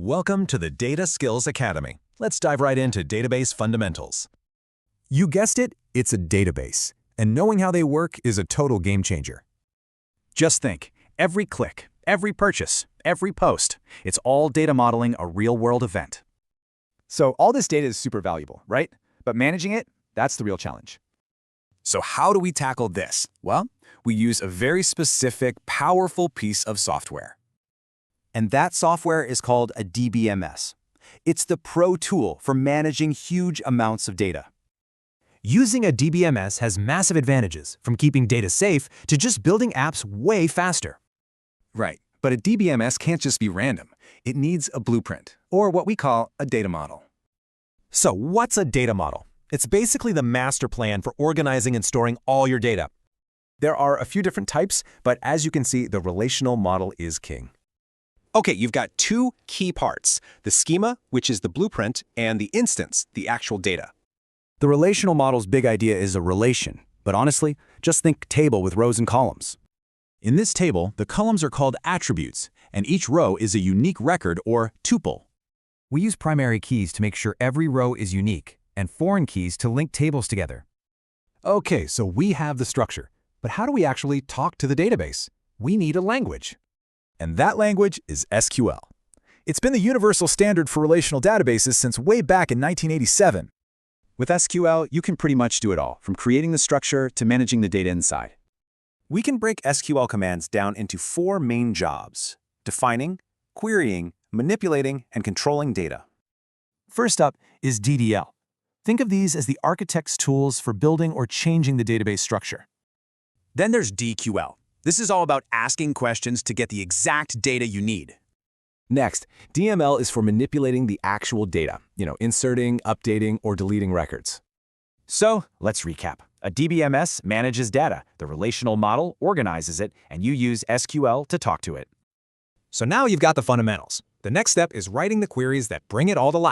Welcome to the Data Skills Academy. Let's dive right into database fundamentals. You guessed it, it's a database, and knowing how they work is a total game changer. Just think, every click, every purchase, every post, it's all data modeling a real-world event. So all this data is super valuable, right? But managing it, that's the real challenge. So how do we tackle this? Well, we use a very specific, powerful piece of software. And that software is called a DBMS. It's the pro tool for managing huge amounts of data. Using a DBMS has massive advantages, from keeping data safe to just building apps way faster. Right, but a DBMS can't just be random. It needs a blueprint, or what we call a data model. So what's a data model? It's basically the master plan for organizing and storing all your data. There are a few different types, but as you can see, the relational model is king. Okay, you've got two key parts, the schema, which is the blueprint, and the instance, the actual data. The relational model's big idea is a relation, but honestly, just think table with rows and columns. In this table, the columns are called attributes, and each row is a unique record or tuple. We use primary keys to make sure every row is unique, and foreign keys to link tables together. Okay, so we have the structure, but how do we actually talk to the database? We need a language. And that language is SQL. It's been the universal standard for relational databases since way back in 1987. With SQL, you can pretty much do it all, from creating the structure to managing the data inside. We can break SQL commands down into four main jobs: defining, querying, manipulating, and controlling data. First up is DDL. Think of these as the architect's tools for building or changing the database structure. Then there's DQL. This is all about asking questions to get the exact data you need. Next, DML is for manipulating the actual data, inserting, updating, or deleting records. So, let's recap. A DBMS manages data, the relational model organizes it, and you use SQL to talk to it. So now you've got the fundamentals. The next step is writing the queries that bring it all to life.